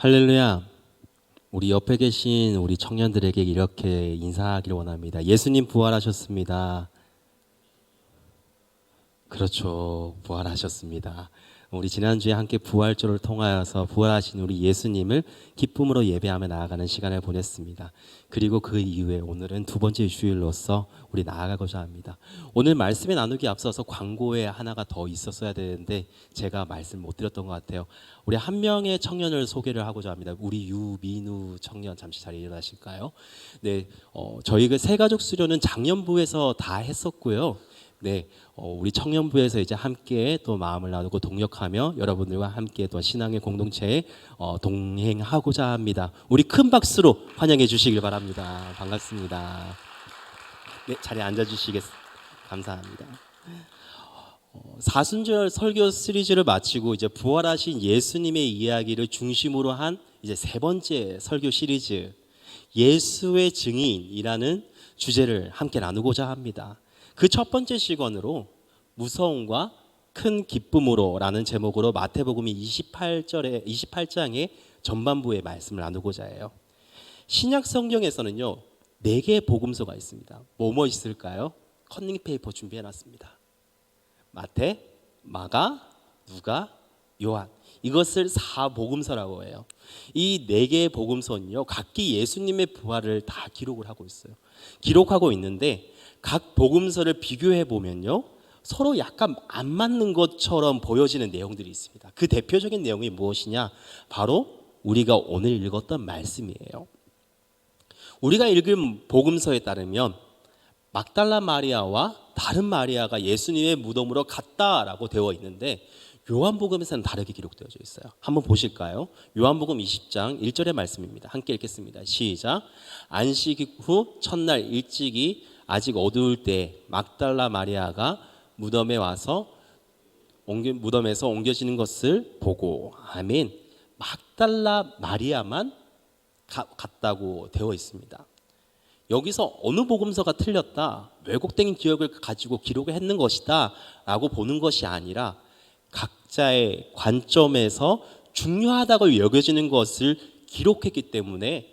할렐루야. 우리 옆에 계신 우리 청년들에게 이렇게 인사하기를 원합니다. 예수님 부활하셨습니다. 그렇죠. 부활하셨습니다. 우리 지난주에 함께 부활절을 통하여서 부활하신 우리 예수님을 기쁨으로 예배하며 나아가는 시간을 보냈습니다. 그리고 그 이후에 오늘은 두 번째 주일로서 우리 나아가고자 합니다. 오늘 말씀에 나누기 앞서서 광고에 하나가 더 있었어야 되는데 제가 말씀 못 드렸던 것 같아요. 우리 한 명의 청년을 소개를 하고자 합니다. 우리 유민우 청년 잠시 자리에 일어나실까요? 네, 저희 그 새가족 수료는 작년부에서 다 했었고요. 네, 우리 청년부에서 이제 함께 또 마음을 나누고 동역하며 여러분들과 함께 또 신앙의 공동체에 동행하고자 합니다. 우리 큰 박수로 환영해 주시길 바랍니다. 반갑습니다. 네, 자리에 앉아 주시겠습니다. 감사합니다. 사순절 설교 시리즈를 마치고 이제 부활하신 예수님의 이야기를 중심으로 한 이제 세 번째 설교 시리즈 예수의 증인이라는 주제를 함께 나누고자 합니다. 그 첫 번째 시간으로 무서움과 큰 기쁨으로라는 제목으로 마태복음 28장의 전반부의 말씀을 나누고자 해요. 신약 성경에서는요 4개의 복음서가 있습니다. 뭐뭐 있을까요? 커닝 페이퍼 준비해 놨습니다. 마태, 마가, 누가, 요한. 이것을 4복음서라고 해요. 이 4개의 복음서는요 각기 예수님의 부활을 다 기록을 하고 있어요. 기록하고 있는데 각 복음서를 비교해 보면요 서로 약간 안 맞는 것처럼 보여지는 내용들이 있습니다. 그 대표적인 내용이 무엇이냐? 바로 우리가 오늘 읽었던 말씀이에요. 우리가 읽은 복음서에 따르면 막달라 마리아와 다른 마리아가 예수님의 무덤으로 갔다라고 되어 있는데 요한복음에서는 다르게 기록되어져 있어요. 한번 보실까요? 요한복음 20장 1절의 말씀입니다. 함께 읽겠습니다. 시작. 안식 후 첫날 일찍이 아직 어두울 때 막달라 마리아가 무덤에서 옮겨지는 것을 보고 아멘. 막달라 마리아만 갔다고 되어 있습니다. 여기서 어느 복음서가 틀렸다, 왜곡된 기억을 가지고 기록을 했는 것이다 라고 보는 것이 아니라 각자의 관점에서 중요하다고 여겨지는 것을 기록했기 때문에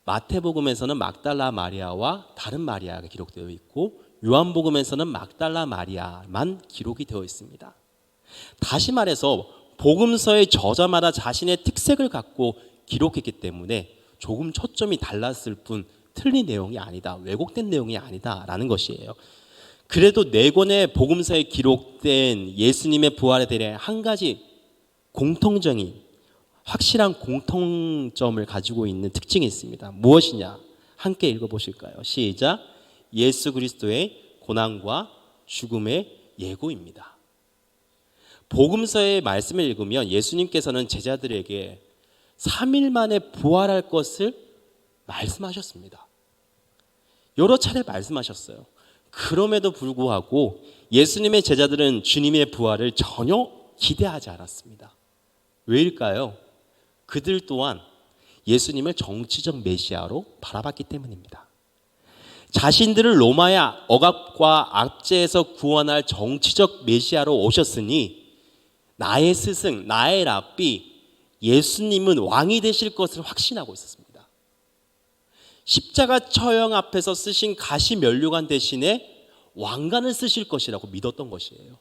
마태복음에서는 막달라 마리아와 다른 마리아가 기록되어 있고 요한복음에서는 막달라 마리아만 기록이 되어 있습니다. 다시 말해서 복음서의 저자마다 자신의 특색을 갖고 기록했기 때문에 조금 초점이 달랐을 뿐 틀린 내용이 아니다, 왜곡된 내용이 아니다라는 것이에요. 그래도 4권의 복음서에 기록된 예수님의 부활에 대해 한 가지 공통적인 확실한 공통점을 가지고 있는 특징이 있습니다. 무엇이냐? 함께 읽어보실까요? 시작. 예수 그리스도의 고난과 죽음의 예고입니다. 복음서의 말씀을 읽으면 예수님께서는 제자들에게 3일 만에 부활할 것을 말씀하셨습니다. 여러 차례 말씀하셨어요. 그럼에도 불구하고 예수님의 제자들은 주님의 부활을 전혀 기대하지 않았습니다. 왜일까요? 그들 또한 예수님을 정치적 메시아로 바라봤기 때문입니다. 자신들을 로마의 억압과 압제에서 구원할 정치적 메시아로 오셨으니 나의 스승, 나의 랍비 예수님은 왕이 되실 것을 확신하고 있었습니다. 십자가 처형 앞에서 쓰신 가시 면류관 대신에 왕관을 쓰실 것이라고 믿었던 것이에요.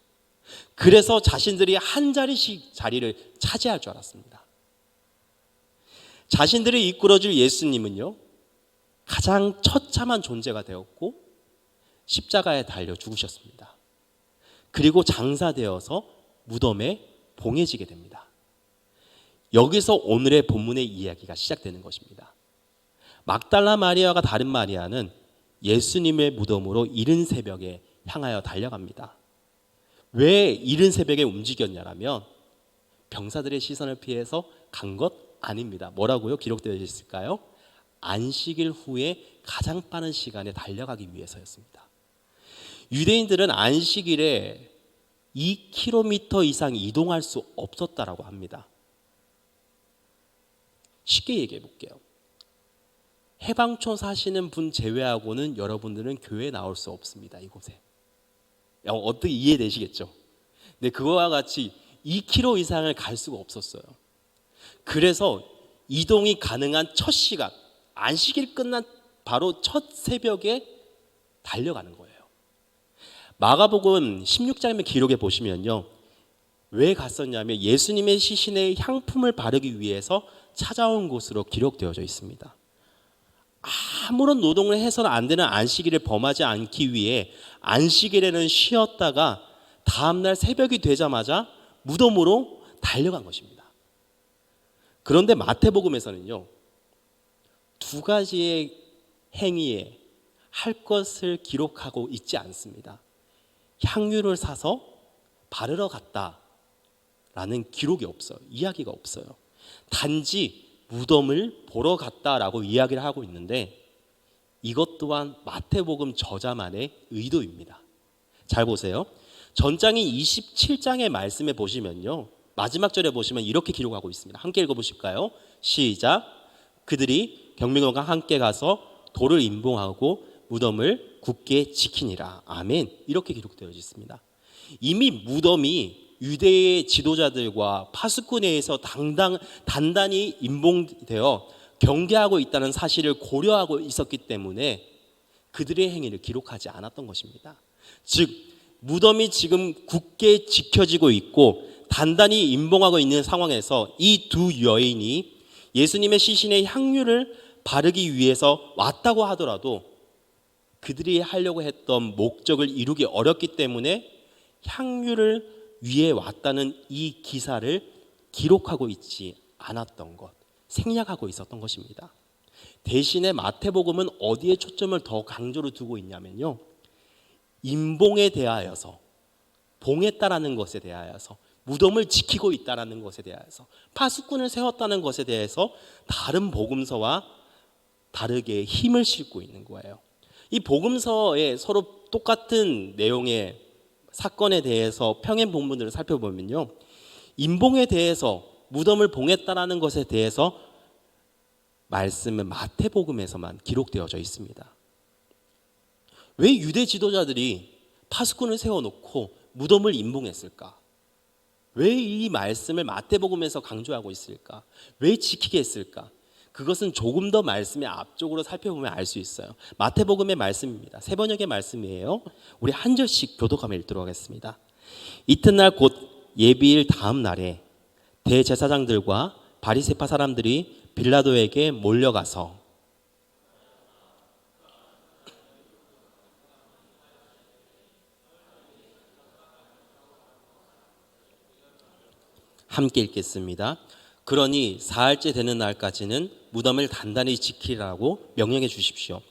그래서 자신들이 한 자리씩 자리를 차지할 줄 알았습니다. 자신들을 이끌어줄 예수님은요 가장 처참한 존재가 되었고 십자가에 달려 죽으셨습니다. 그리고 장사되어서 무덤에 봉해지게 됩니다. 여기서 오늘의 본문의 이야기가 시작되는 것입니다. 막달라 마리아와 다른 마리아는 예수님의 무덤으로 이른 새벽에 향하여 달려갑니다. 왜 이른 새벽에 움직였냐라면 병사들의 시선을 피해서 간 것 아닙니다. 뭐라고요? 기록되어 있을까요? 안식일 후에 가장 빠른 시간에 달려가기 위해서였습니다. 유대인들은 안식일에 2km 이상 이동할 수 없었다라고 합니다. 쉽게 얘기해 볼게요. 해방촌 사시는 분 제외하고는 여러분들은 교회에 나올 수 없습니다. 이곳에. 어떻게 이해되시겠죠? 근데 그거와 같이 2km 이상을 갈 수가 없었어요. 그래서 이동이 가능한 첫 시간, 안식일 끝난 바로 첫 새벽에 달려가는 거예요. 마가복음 16장의 기록에 보시면요, 왜 갔었냐면 예수님의 시신에 향품을 바르기 위해서 찾아온 곳으로 기록되어져 있습니다. 아무런 노동을 해서는 안 되는 안식일을 범하지 않기 위해 안식일에는 쉬었다가 다음날 새벽이 되자마자 무덤으로 달려간 것입니다. 그런데 마태복음에서는요, 두 가지의 행위에 할 것을 기록하고 있지 않습니다. 향유를 사서 바르러 갔다라는 기록이 없어요. 이야기가 없어요. 단지 무덤을 보러 갔다라고 이야기를 하고 있는데, 이것 또한 마태복음 저자만의 의도입니다. 잘 보세요. 전장인 27장의 말씀에 보시면요, 마지막 절에 보시면 이렇게 기록하고 있습니다. 함께 읽어보실까요? 시작. 그들이 경비관과 함께 가서 돌을 임봉하고 무덤을 굳게 지키니라. 아멘. 이렇게 기록되어 있습니다. 이미 무덤이 유대의 지도자들과 파수꾼에서 단단히 임봉되어 경계하고 있다는 사실을 고려하고 있었기 때문에 그들의 행위를 기록하지 않았던 것입니다. 즉 무덤이 지금 굳게 지켜지고 있고 단단히 임봉하고 있는 상황에서 이 두 여인이 예수님의 시신에 향유를 바르기 위해서 왔다고 하더라도 그들이 하려고 했던 목적을 이루기 어렵기 때문에 향유를 위해 왔다는 이 기사를 기록하고 있지 않았던 것, 생략하고 있었던 것입니다. 대신에 마태복음은 어디에 초점을 더 강조로 두고 있냐면요, 임봉에 대하여서, 봉했다라는 것에 대하여서, 무덤을 지키고 있다라는 것에 대하여서, 파수꾼을 세웠다는 것에 대해서 다른 복음서와 다르게 힘을 싣고 있는 거예요. 이 복음서에 서로 똑같은 내용의 사건에 대해서 평행 본문들을 살펴보면요, 임봉에 대해서, 무덤을 봉했다라는 것에 대해서 말씀은 마태복음에서만 기록되어져 있습니다. 왜 유대 지도자들이 파수꾼을 세워놓고 무덤을 임봉했을까? 왜 이 말씀을 마태복음에서 강조하고 있을까? 왜 지키게 했을까? 그것은 조금 더 말씀의 앞쪽으로 살펴보면 알 수 있어요. 마태복음의 말씀입니다. 세 번역의 말씀이에요. 우리 한 절씩 교독하며 읽도록 하겠습니다. 이튿날 곧 예비일 다음 날에 대제사장들과 바리새파 사람들이 빌라도에게 몰려가서 함께 읽겠습니다. 그러니 사흘째 되는 날까지는 무덤을 단단히 지키라고 명령해 주십시오.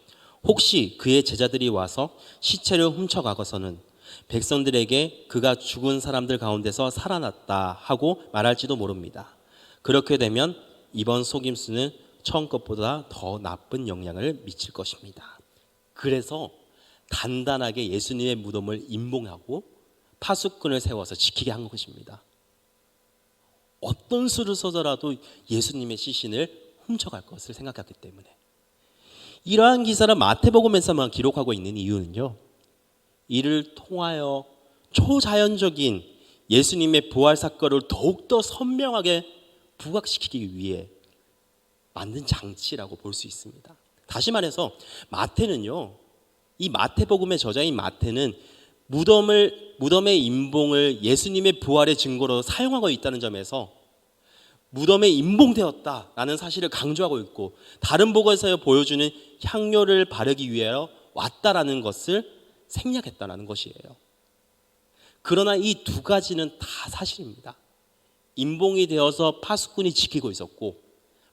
혹시 그의 제자들이 와서 시체를 훔쳐가고서는 백성들에게 그가 죽은 사람들 가운데서 살아났다 하고 말할지도 모릅니다. 그렇게 되면 이번 속임수는 처음 것보다 더 나쁜 영향을 미칠 것입니다. 그래서 단단하게 예수님의 무덤을 임봉하고 파수꾼을 세워서 지키게 한 것입니다. 어떤 수를 써더라도 예수님의 시신을 훔쳐갈 것을 생각했기 때문에. 이러한 기사를 마태복음에서만 기록하고 있는 이유는요, 이를 통하여 초자연적인 예수님의 부활 사건을 더욱더 선명하게 부각시키기 위해 만든 장치라고 볼 수 있습니다. 다시 말해서 마태는요, 이 마태복음의 저자인 마태는 무덤의 임봉을 예수님의 부활의 증거로 사용하고 있다는 점에서 무덤에 임봉되었다라는 사실을 강조하고 있고, 다른 복음에서 보여주는 향료를 바르기 위하여 왔다라는 것을 생략했다라는 것이에요. 그러나 이 두 가지는 다 사실입니다. 임봉이 되어서 파수꾼이 지키고 있었고,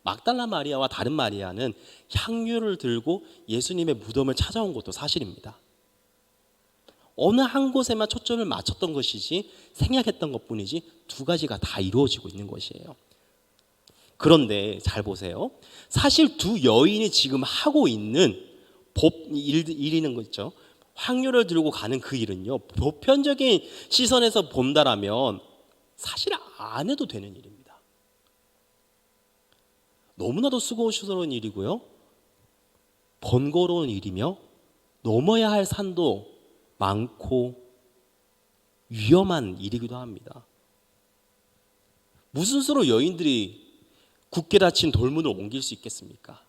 막달라 마리아와 다른 마리아는 향유를 들고 예수님의 무덤을 찾아온 것도 사실입니다. 어느 한 곳에만 초점을 맞췄던 것이지 생략했던 것뿐이지 두 가지가 다 이루어지고 있는 것이에요. 그런데 잘 보세요. 사실 두 여인이 지금 하고 있는 일이는 거 있죠. 향유를 들고 가는 그 일은요, 보편적인 시선에서 본다라면 사실 안 해도 되는 일입니다. 너무나도 수고스러운 일이고요, 번거로운 일이며 넘어야 할 산도 많고 위험한 일이기도 합니다. 무슨 수로 여인들이 굳게 닫힌 돌문을 옮길 수 있겠습니까?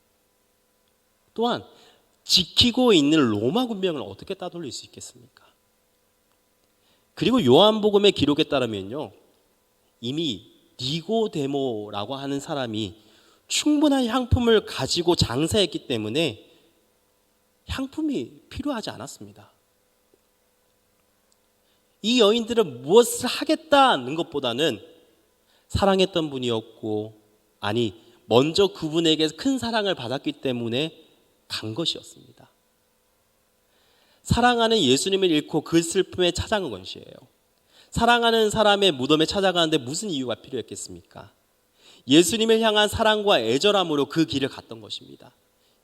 또한 지키고 있는 로마 군병을 어떻게 따돌릴 수 있겠습니까? 그리고 요한복음의 기록에 따르면요, 이미 니고데모라고 하는 사람이 충분한 향품을 가지고 장사했기 때문에 향품이 필요하지 않았습니다. 이 여인들은 무엇을 하겠다는 것보다는 사랑했던 분이었고, 아니 먼저 그분에게 큰 사랑을 받았기 때문에 간 것이었습니다. 사랑하는 예수님을 잃고 그 슬픔에 찾아간 것이에요. 사랑하는 사람의 무덤에 찾아가는데 무슨 이유가 필요했겠습니까? 예수님을 향한 사랑과 애절함으로 그 길을 갔던 것입니다.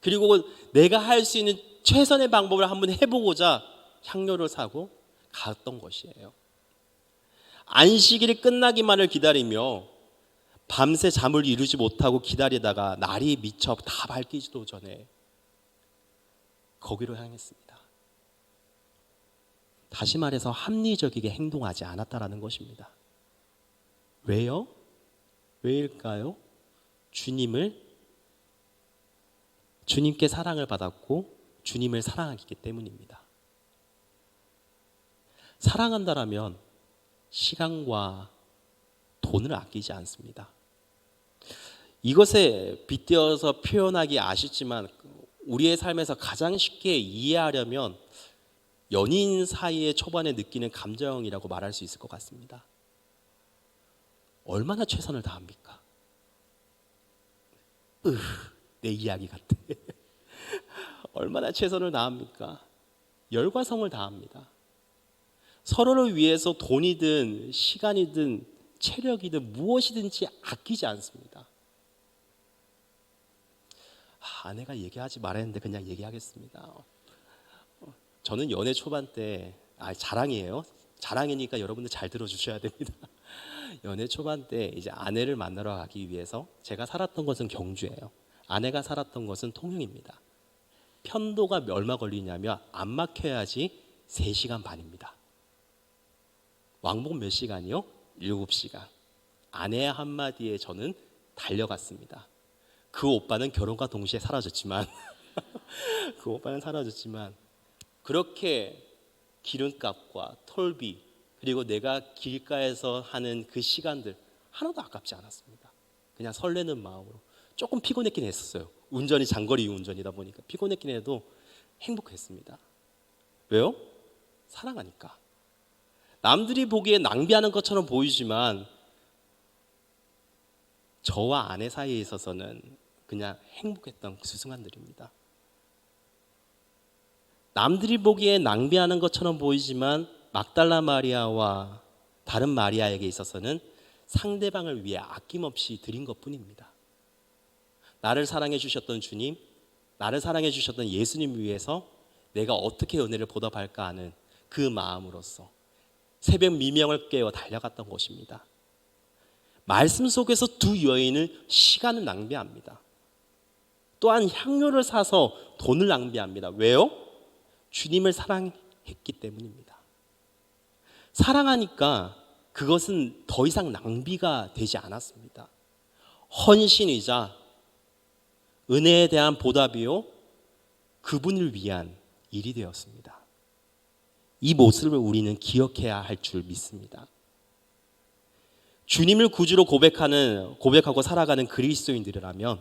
그리고 내가 할 수 있는 최선의 방법을 한번 해보고자 향료를 사고 갔던 것이에요. 안식일이 끝나기만을 기다리며 밤새 잠을 이루지 못하고 기다리다가 날이 미쳐 다 밝히지도 전에 거기로 향했습니다. 다시 말해서 합리적이게 행동하지 않았다라는 것입니다. 왜요? 왜일까요? 주님께 사랑을 받았고 주님을 사랑하기 때문입니다. 사랑한다라면 시간과 돈을 아끼지 않습니다. 이것에 빗대어서 표현하기 아쉽지만 우리의 삶에서 가장 쉽게 이해하려면 연인 사이의 초반에 느끼는 감정이라고 말할 수 있을 것 같습니다. 얼마나 최선을 다합니까? 내 이야기 같아. 얼마나 최선을 다합니까? 열과 성을 다합니다. 서로를 위해서 돈이든 시간이든 체력이든 무엇이든지 아끼지 않습니다. 아내가 얘기하지 말았는데 그냥 얘기하겠습니다. 저는 연애 초반 때, 자랑이에요. 자랑이니까 여러분들 잘 들어주셔야 됩니다. 연애 초반 때 이제 아내를 만나러 가기 위해서 제가 살았던 것은 경주예요. 아내가 살았던 것은 통영입니다. 편도가 얼마 걸리냐면 안 막혀야지 3시간 반입니다. 왕복 몇 시간이요? 7시간. 아내의 한마디에 저는 달려갔습니다. 그 오빠는 결혼과 동시에 사라졌지만 그렇게 기름값과 톨비 그리고 내가 길가에서 하는 그 시간들 하나도 아깝지 않았습니다. 그냥 설레는 마음으로. 조금 피곤했긴 했었어요. 운전이 장거리 운전이다 보니까 피곤했긴 해도 행복했습니다. 왜요? 사랑하니까. 남들이 보기에 낭비하는 것처럼 보이지만 저와 아내 사이에 있어서는 그냥 행복했던 그 순간들입니다. 남들이 보기에 낭비하는 것처럼 보이지만 막달라 마리아와 다른 마리아에게 있어서는 상대방을 위해 아낌없이 드린 것뿐입니다. 나를 사랑해 주셨던 주님, 나를 사랑해 주셨던 예수님 위해서 내가 어떻게 은혜를 보답할까 하는 그 마음으로서 새벽 미명을 깨워 달려갔던 것입니다. 말씀 속에서 두 여인은 시간을 낭비합니다. 또한 향료를 사서 돈을 낭비합니다. 왜요? 주님을 사랑했기 때문입니다. 사랑하니까 그것은 더 이상 낭비가 되지 않았습니다. 헌신이자 은혜에 대한 보답이요, 그분을 위한 일이 되었습니다. 이 모습을 우리는 기억해야 할 줄 믿습니다. 주님을 구주로 고백하고 살아가는 그리스도인들이라면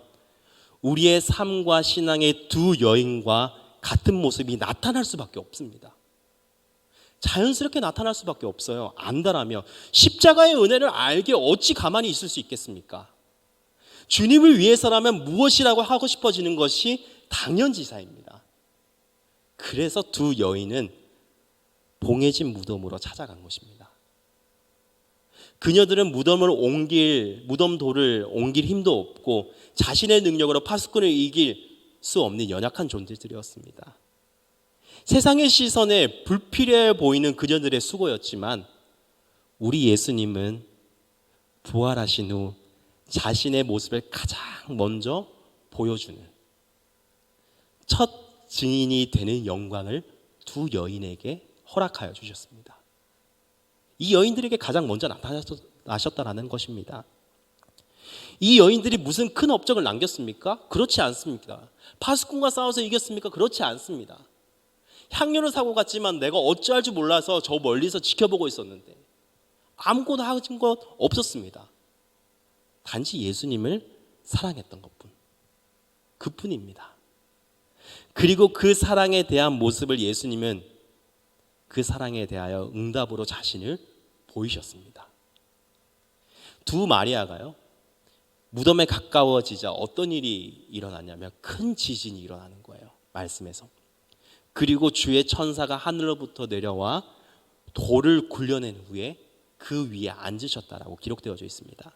우리의 삶과 신앙의 두 여인과 같은 모습이 나타날 수밖에 없습니다. 자연스럽게 나타날 수밖에 없어요. 안다라면 십자가의 은혜를 알게 어찌 가만히 있을 수 있겠습니까? 주님을 위해서라면 무엇이라고 하고 싶어지는 것이 당연지사입니다. 그래서 두 여인은 봉해진 무덤으로 찾아간 것입니다. 그녀들은 무덤돌을 옮길 힘도 없고 자신의 능력으로 파수꾼을 이길 수 없는 연약한 존재들이었습니다. 세상의 시선에 불필요해 보이는 그녀들의 수고였지만 우리 예수님은 부활하신 후 자신의 모습을 가장 먼저 보여주는 첫 증인이 되는 영광을 두 여인에게 허락하여 주셨습니다. 이 여인들에게 가장 먼저 나타나셨다는 것입니다. 이 여인들이 무슨 큰 업적을 남겼습니까? 그렇지 않습니다. 파수꾼과 싸워서 이겼습니까? 그렇지 않습니다. 향료를 사고 갔지만 내가 어찌할 줄 몰라서 저 멀리서 지켜보고 있었는데 아무것도 하신 것 없었습니다. 단지 예수님을 사랑했던 것뿐. 그뿐입니다. 그리고 그 사랑에 대한 모습을 예수님은 그 사랑에 대하여 응답으로 자신을 보이셨습니다. 두 마리아가요, 무덤에 가까워지자 어떤 일이 일어났냐면 큰 지진이 일어나는 거예요. 말씀에서. 그리고 주의 천사가 하늘로부터 내려와 돌을 굴려낸 후에 그 위에 앉으셨다라고 기록되어져 있습니다.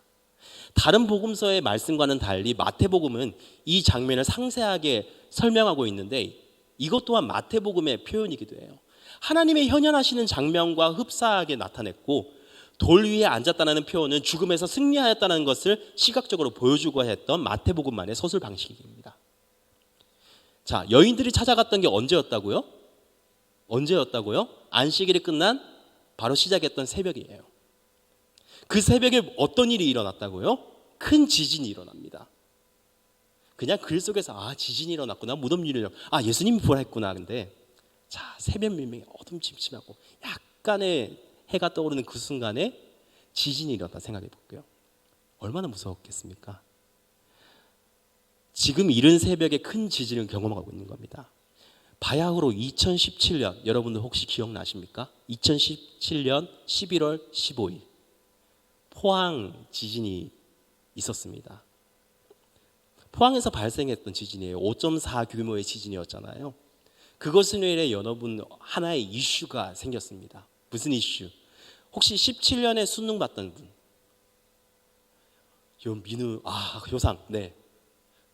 다른 복음서의 말씀과는 달리 마태복음은 이 장면을 상세하게 설명하고 있는데 이것 또한 마태복음의 표현이기도 해요. 하나님의 현현하시는 장면과 흡사하게 나타냈고 돌 위에 앉았다는 표현은 죽음에서 승리하였다는 것을 시각적으로 보여주고 했던 마태복음만의 서술 방식입니다. 자, 여인들이 찾아갔던 게 언제였다고요? 안식일이 끝난 바로 시작했던 새벽이에요. 그 새벽에 어떤 일이 일어났다고요? 큰 지진이 일어납니다. 그냥 글 속에서 지진이 일어났구나, 무덤 일이 일어났구나, 예수님이 부활했구나. 근데 자, 새벽 밀명이 어둠침침하고 약간의 해가 떠오르는 그 순간에 지진이 일어났다 생각해 볼게요. 얼마나 무서웠겠습니까? 지금 이른 새벽에 큰 지진을 경험하고 있는 겁니다. 바야흐로 2017년 여러분들 혹시 기억나십니까? 2017년 11월 15일 포항 지진이 있었습니다. 포항에서 발생했던 지진이에요. 5.4 규모의 지진이었잖아요. 그것으로 인해 여러분 하나의 이슈가 생겼습니다. 무슨 이슈? 혹시 17년에 수능 봤던 분? 민우, 효상, 네.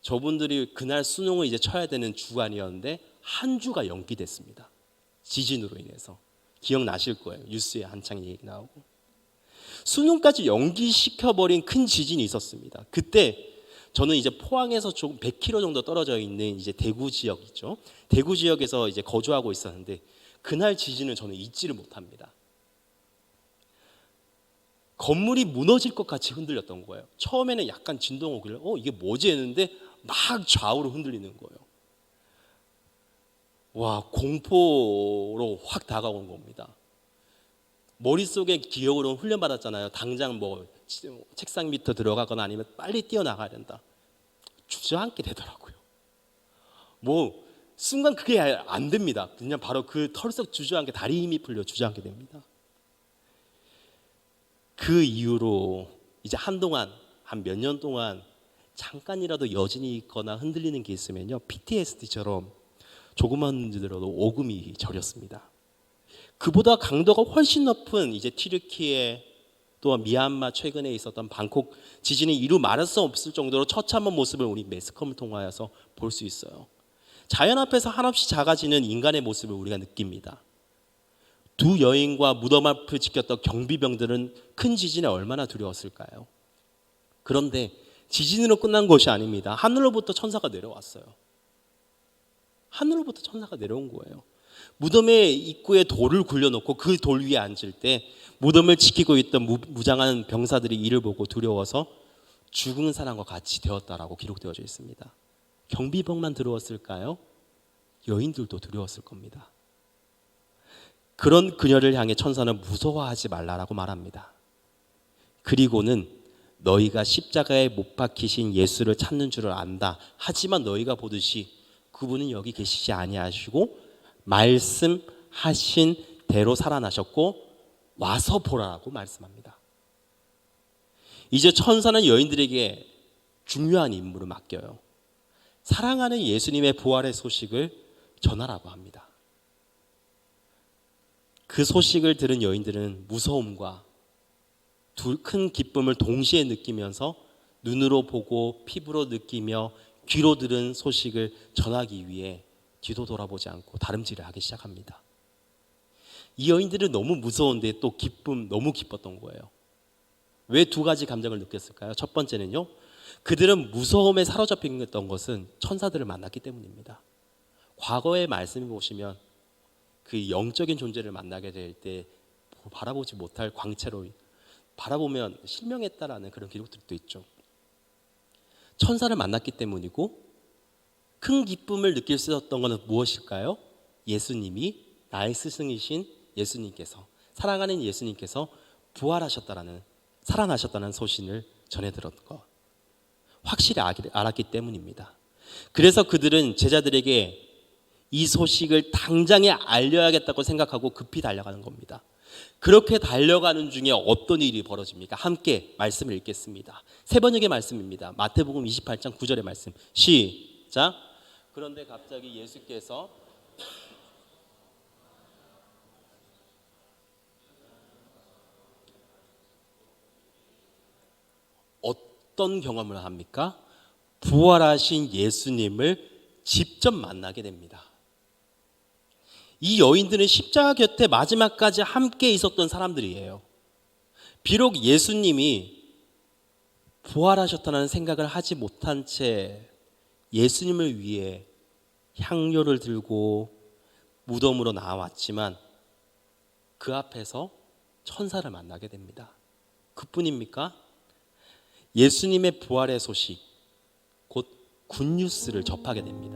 저분들이 그날 수능을 이제 쳐야 되는 주간이었는데 한 주가 연기됐습니다. 지진으로 인해서. 기억나실 거예요. 뉴스에 한창 얘기 나오고. 수능까지 연기시켜버린 큰 지진이 있었습니다. 그때 저는 이제 포항에서 조금 100km 정도 떨어져 있는 이제 대구 지역이죠. 대구 지역에서 이제 거주하고 있었는데 그날 지진을 저는 잊지를 못합니다. 건물이 무너질 것 같이 흔들렸던 거예요. 처음에는 약간 진동 오길래 이게 뭐지 했는데 막 좌우로 흔들리는 거예요. 와, 공포로 확 다가온 겁니다. 머릿속에 기억으로 훈련받았잖아요. 당장 책상 밑에 들어가거나 아니면 빨리 뛰어나가야 된다. 주저앉게 되더라고요. 순간 그게 안 됩니다. 그냥 바로 그 털썩 주저앉게 다리 힘이 풀려 주저앉게 됩니다. 그 이후로 이제 한동안 한 몇 년 동안 잠깐이라도 여진이 있거나 흔들리는 게 있으면요 PTSD처럼 조금만 흔들어도 오금이 저렸습니다. 그보다 강도가 훨씬 높은 이제 튀르키예 또한 미얀마 최근에 있었던 방콕 지진이 이루 말할 수 없을 정도로 처참한 모습을 우리 매스컴을 통하여서 볼 수 있어요. 자연 앞에서 한없이 작아지는 인간의 모습을 우리가 느낍니다. 두 여인과 무덤 앞을 지켰던 경비병들은 큰 지진에 얼마나 두려웠을까요? 그런데 지진으로 끝난 것이 아닙니다. 하늘로부터 천사가 내려왔어요. 하늘로부터 천사가 내려온 거예요. 무덤의 입구에 돌을 굴려놓고 그 돌 위에 앉을 때 무덤을 지키고 있던 무장한 병사들이 이를 보고 두려워서 죽은 사람과 같이 되었다라고 기록되어져 있습니다. 경비병만 두려웠을까요? 여인들도 두려웠을 겁니다. 그런 그녀를 향해 천사는 무서워하지 말라라고 말합니다. 그리고는 너희가 십자가에 못 박히신 예수를 찾는 줄을 안다. 하지만 너희가 보듯이 그분은 여기 계시지 아니하시고 말씀하신 대로 살아나셨고 와서 보라라고 말씀합니다. 이제 천사는 여인들에게 중요한 임무를 맡겨요. 사랑하는 예수님의 부활의 소식을 전하라고 합니다. 그 소식을 들은 여인들은 무서움과 큰 기쁨을 동시에 느끼면서 눈으로 보고 피부로 느끼며 귀로 들은 소식을 전하기 위해 뒤도 돌아보지 않고 다름질을 하기 시작합니다. 이 여인들은 너무 무서운데 또 너무 기뻤던 거예요. 왜 두 가지 감정을 느꼈을까요? 첫 번째는요, 그들은 무서움에 사로잡혔던 것은 천사들을 만났기 때문입니다. 과거의 말씀을 보시면 그 영적인 존재를 만나게 될 때 바라보지 못할 광채로 바라보면 실명했다라는 그런 기록들도 있죠. 천사를 만났기 때문이고, 큰 기쁨을 느낄 수 있었던 것은 무엇일까요? 예수님이, 나의 스승이신 예수님께서, 사랑하는 예수님께서 부활하셨다라는, 살아나셨다는 소식을 전해 들었던 것, 확실히 알았기 때문입니다. 그래서 그들은 제자들에게 이 소식을 당장에 알려야겠다고 생각하고 급히 달려가는 겁니다. 그렇게 달려가는 중에 어떤 일이 벌어집니까? 함께 말씀을 읽겠습니다. 세 번역의 말씀입니다. 마태복음 28장 9절의 말씀, 시작. 그런데 갑자기 예수께서 어떤 경험을 합니까? 부활하신 예수님을 직접 만나게 됩니다. 이 여인들은 십자가 곁에 마지막까지 함께 있었던 사람들이에요. 비록 예수님이 부활하셨다는 생각을 하지 못한 채 예수님을 위해 향료를 들고 무덤으로 나왔지만 그 앞에서 천사를 만나게 됩니다. 그뿐입니까? 예수님의 부활의 소식, 곧 굿뉴스를 접하게 됩니다.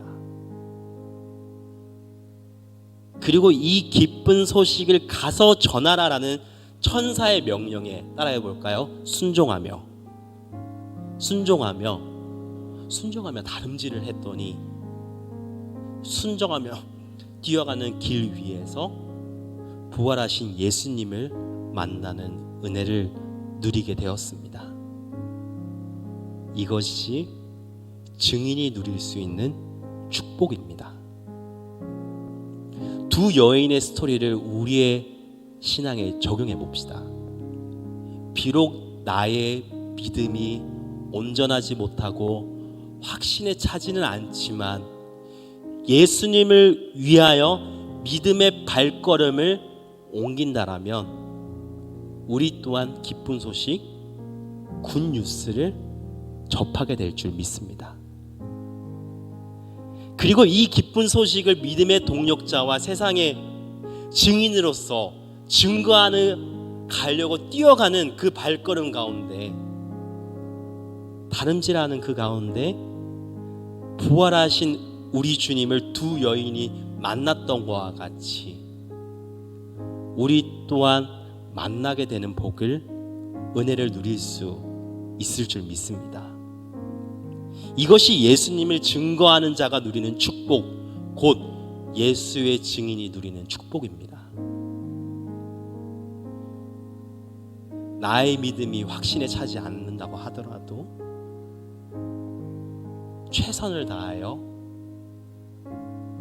그리고 이 기쁜 소식을 가서 전하라라는 천사의 명령에 따라해 볼까요? 순종하며 다름질을 했더니 순종하며 뛰어가는 길 위에서 부활하신 예수님을 만나는 은혜를 누리게 되었습니다. 이것이 증인이 누릴 수 있는 축복입니다. 두 여인의 스토리를 우리의 신앙에 적용해 봅시다. 비록 나의 믿음이 온전하지 못하고 확신에 차지는 않지만 예수님을 위하여 믿음의 발걸음을 옮긴다라면 우리 또한 기쁜 소식, 굿뉴스를 접하게 될 줄 믿습니다. 그리고 이 기쁜 소식을 믿음의 동력자와 세상의 증인으로서 증거하는 가려고 뛰어가는 그 발걸음 가운데, 다름질하는 그 가운데 부활하신 우리 주님을 두 여인이 만났던 것과 같이 우리 또한 만나게 되는 복을, 은혜를 누릴 수 있을 줄 믿습니다. 이것이 예수님을 증거하는 자가 누리는 축복, 곧 예수의 증인이 누리는 축복입니다. 나의 믿음이 확신에 차지 않는다고 하더라도 최선을 다하여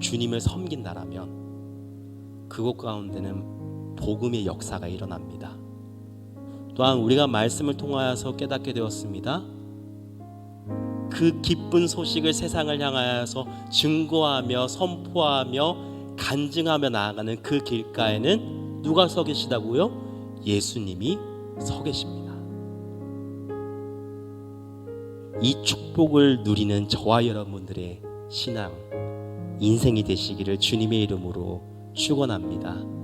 주님을 섬긴다라면 그곳 가운데는 복음의 역사가 일어납니다. 또한 우리가 말씀을 통하여서 깨닫게 되었습니다. 그 기쁜 소식을 세상을 향하여서 증거하며 선포하며 간증하며 나아가는 그 길가에는 누가 서 계시다고요? 예수님이 서 계십니다. 이 축복을 누리는 저와 여러분들의 신앙, 인생이 되시기를 주님의 이름으로 축원합니다.